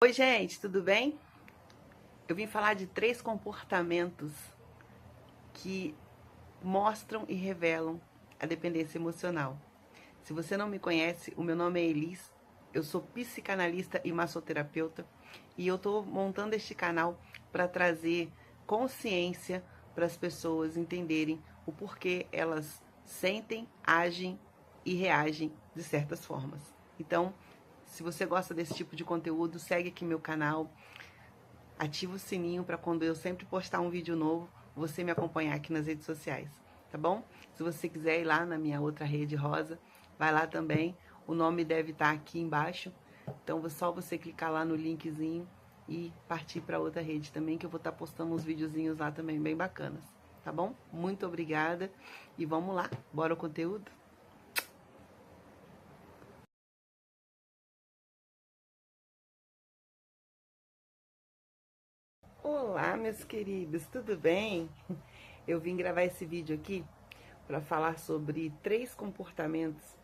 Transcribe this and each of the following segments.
Oi, gente, tudo bem? Eu vim falar de 3 comportamentos que mostram e revelam a dependência emocional. Se você não me conhece, o meu nome é Elis, eu sou psicanalista e massoterapeuta e eu estou montando este canal para trazer consciência para as pessoas entenderem o porquê elas sentem, agem e reagem de certas formas. Então, se você gosta desse tipo de conteúdo, segue aqui meu canal, ativa o sininho para quando eu sempre postar um vídeo novo, você me acompanhar aqui nas redes sociais, tá bom? Se você quiser ir lá na minha outra rede rosa, vai lá também, o nome deve estar aqui embaixo, então é só você clicar lá no linkzinho e partir para outra rede também, que eu vou estar postando uns videozinhos lá também bem bacanas, tá bom? Muito obrigada e vamos lá, bora o conteúdo? Olá, meus queridos, tudo bem? Eu vim gravar esse vídeo aqui para falar sobre 3 comportamentos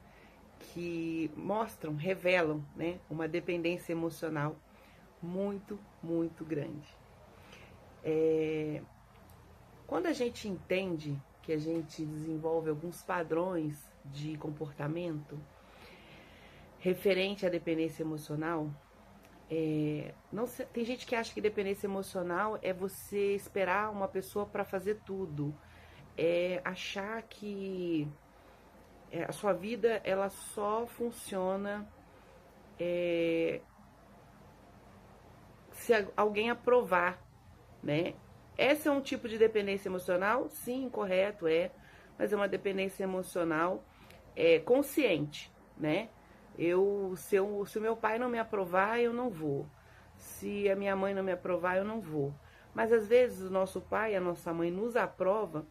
que mostram, revelam, né, uma dependência emocional muito, muito grande. Quando a gente entende que a gente desenvolve alguns padrões de comportamento referente à dependência emocional, não se, tem gente que acha que dependência emocional é você esperar uma pessoa para fazer tudo, é achar que a sua vida ela só funciona se alguém aprovar, né? Esse é um tipo de dependência emocional? Sim, correto, mas é uma dependência emocional consciente, né? Se o meu pai não me aprovar, eu não vou. Se a minha mãe não me aprovar, eu não vou. Mas às vezes o nosso pai e a nossa mãe nos aprova,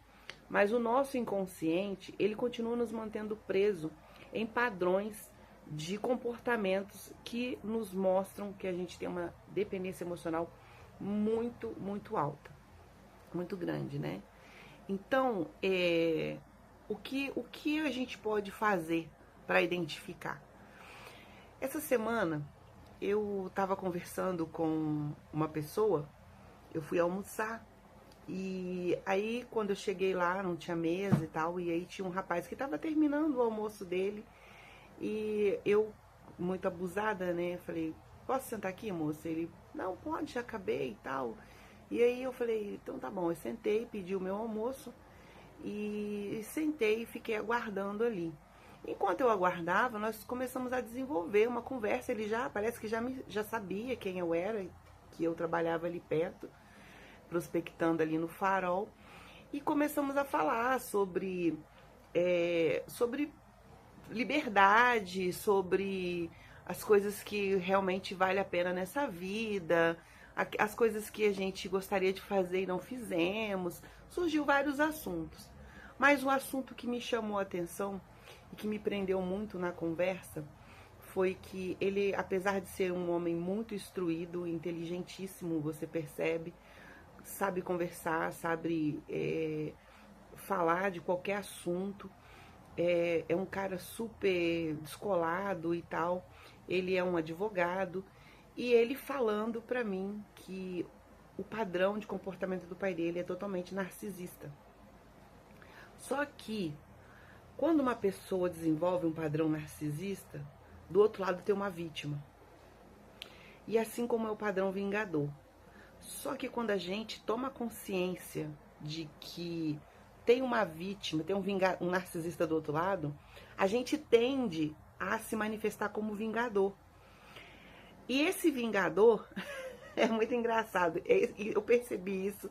mas o nosso inconsciente, ele continua nos mantendo preso em padrões de comportamentos que nos mostram que a gente tem uma dependência emocional muito, muito alta, muito grande, né? Então, o que a gente pode fazer para identificar? Essa semana eu estava conversando com uma pessoa, eu fui almoçar e aí quando eu cheguei lá não tinha mesa e tal, e aí tinha um rapaz que estava terminando o almoço dele e eu, muito abusada, né, falei, posso sentar aqui, moça? Ele, não, pode, já acabei e tal. E aí eu falei, então tá bom, eu sentei, pedi o meu almoço e sentei e fiquei aguardando ali. Enquanto eu aguardava, nós começamos a desenvolver uma conversa, ele já, parece que já sabia quem eu era, que eu trabalhava ali perto, prospectando ali no Farol, e começamos a falar sobre liberdade, sobre as coisas que realmente vale a pena nessa vida, as coisas que a gente gostaria de fazer e não fizemos. Surgiu vários assuntos. Mas o assunto que me chamou a atenção e que me prendeu muito na conversa foi que ele, apesar de ser um homem muito instruído, inteligentíssimo, você percebe, sabe conversar, sabe falar de qualquer assunto, é um cara super descolado e tal, ele é um advogado, e ele falando pra mim que o padrão de comportamento do pai dele é totalmente narcisista. Só que, quando uma pessoa desenvolve um padrão narcisista, do outro lado tem uma vítima. E assim como é o padrão vingador. Só que quando a gente toma consciência de que tem uma vítima, tem um narcisista do outro lado, a gente tende a se manifestar como vingador. E esse vingador é muito engraçado. Eu percebi isso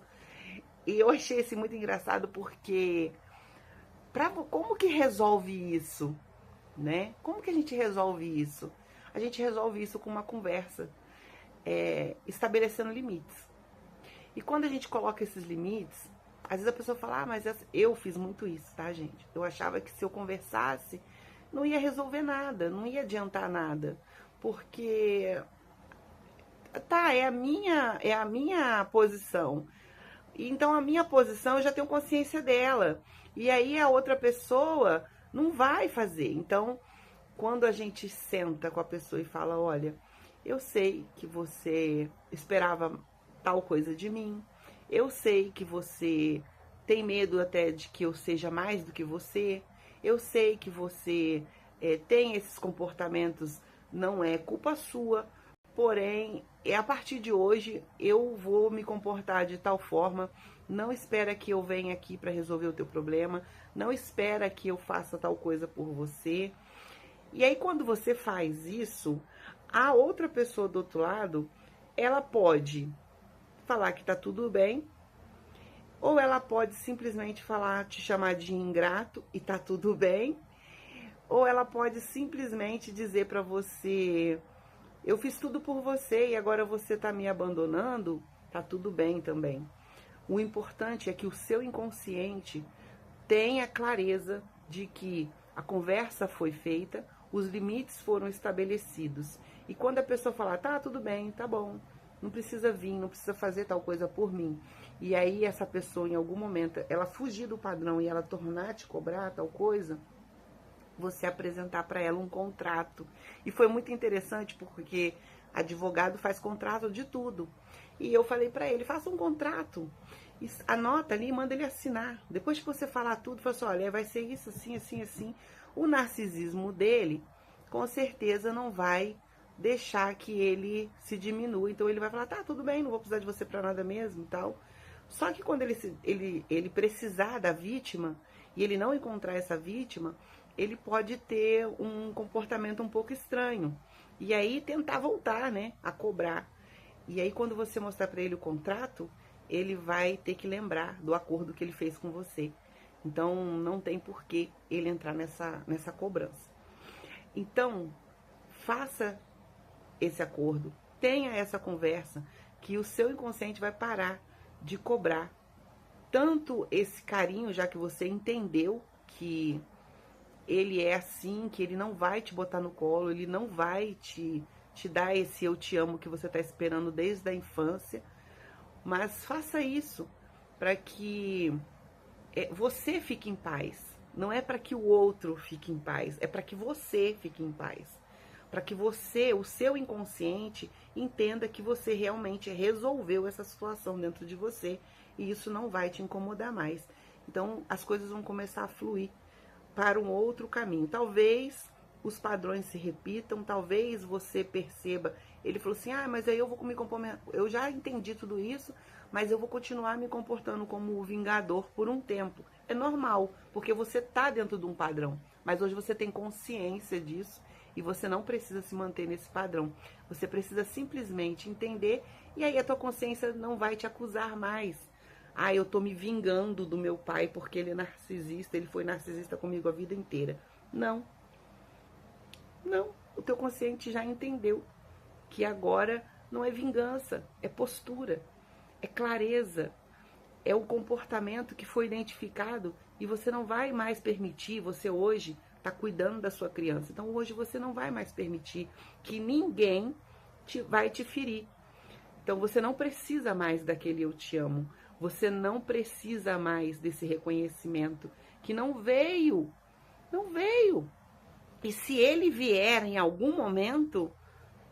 e eu achei isso muito engraçado porque como que resolve isso, né? Como que a gente resolve isso? A gente resolve isso com uma conversa, estabelecendo limites. E quando a gente coloca esses limites, às vezes a pessoa fala, mas eu fiz muito isso, tá, gente? Eu achava que se eu conversasse, não ia resolver nada, não ia adiantar nada. Porque, tá, é a minha posição. Então a minha posição eu já tenho consciência dela. E aí a outra pessoa não vai fazer. Então, quando a gente senta com a pessoa e fala, olha, Eu sei que você esperava tal coisa de mim. Eu sei que você tem medo até de que eu seja mais do que você. Eu sei que você tem esses comportamentos, não é culpa sua. Porém, a partir de hoje eu vou me comportar de tal forma. Não espera que eu venha aqui para resolver o teu problema. Não espera que eu faça tal coisa por você. E aí, quando você faz isso, a outra pessoa do outro lado, ela pode falar que tá tudo bem, ou ela pode simplesmente falar, te chamar de ingrato e tá tudo bem, ou ela pode simplesmente dizer pra você, eu fiz tudo por você e agora você tá me abandonando, tá tudo bem também. O importante é que o seu inconsciente tenha clareza de que a conversa foi feita, os limites foram estabelecidos. E quando a pessoa falar, tá, tudo bem, tá bom, não precisa vir, não precisa fazer tal coisa por mim. E aí essa pessoa, em algum momento, ela fugir do padrão e ela tornar a te cobrar tal coisa, você apresentar para ela um contrato. E foi muito interessante porque advogado faz contrato de tudo. E eu falei para ele, faça um contrato, anota ali e manda ele assinar. Depois que você falar tudo, fala assim, olha, vai ser isso, assim, assim, assim. O narcisismo dele, com certeza, não vai deixar que ele se diminua. Então ele vai falar, tá, tudo bem, não vou precisar de você para nada mesmo e tal. Só que quando ele precisar da vítima e ele não encontrar essa vítima, ele pode ter um comportamento um pouco estranho. E aí tentar voltar, né, a cobrar. E aí quando você mostrar para ele o contrato, ele vai ter que lembrar do acordo que ele fez com você. Então não tem por que ele entrar nessa cobrança. Então, faça esse acordo, tenha essa conversa, que o seu inconsciente vai parar de cobrar tanto esse carinho, já que você entendeu que ele é assim, que ele não vai te botar no colo, ele não vai te dar esse eu te amo que você está esperando desde a infância. Mas faça isso para que você fique em paz. Não é para que o outro fique em paz, é para que você fique em paz. Para que você, o seu inconsciente, entenda que você realmente resolveu essa situação dentro de você e isso não vai te incomodar mais. Então as coisas vão começar a fluir para um outro caminho. Talvez os padrões se repitam, talvez você perceba. Ele falou assim, mas aí eu vou me comportar, eu já entendi tudo isso, mas eu vou continuar me comportando como o vingador por um tempo. É normal, porque você está dentro de um padrão, mas hoje você tem consciência disso e você não precisa se manter nesse padrão. Você precisa simplesmente entender e aí a tua consciência não vai te acusar mais. Eu tô me vingando do meu pai porque ele é narcisista, ele foi narcisista comigo a vida inteira. Não. Não, o teu consciente já entendeu que agora não é vingança, é postura, é clareza, é o comportamento que foi identificado e você não vai mais permitir, você hoje está cuidando da sua criança, então hoje você não vai mais permitir que ninguém vai te ferir. Então você não precisa mais daquele eu te amo, você não precisa mais desse reconhecimento que não veio. E se ele vier em algum momento,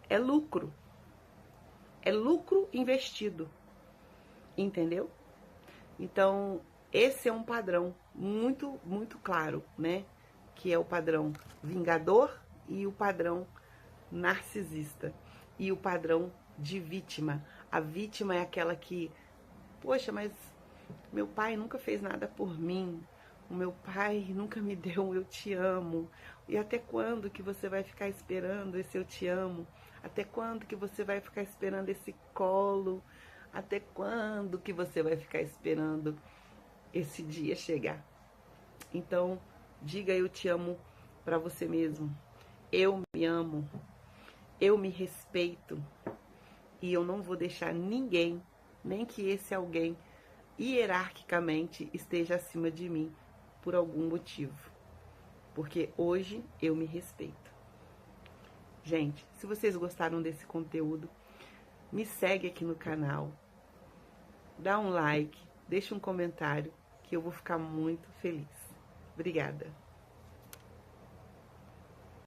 é lucro. É lucro investido. Entendeu? Então, esse é um padrão muito, muito claro, né? Que é o padrão vingador e o padrão narcisista. E o padrão de vítima. A vítima é aquela que, poxa, mas meu pai nunca fez nada por mim. O meu pai nunca me deu um eu te amo. E até quando que você vai ficar esperando esse eu te amo? Até quando que você vai ficar esperando esse colo? Até quando que você vai ficar esperando esse dia chegar? Então, diga eu te amo para você mesmo. Eu me amo. Eu me respeito. E eu não vou deixar ninguém, nem que esse alguém, hierarquicamente esteja acima de mim por algum motivo. Porque hoje eu me respeito. Gente, se vocês gostaram desse conteúdo, me segue aqui no canal, dá um like, deixa um comentário, que eu vou ficar muito feliz. Obrigada.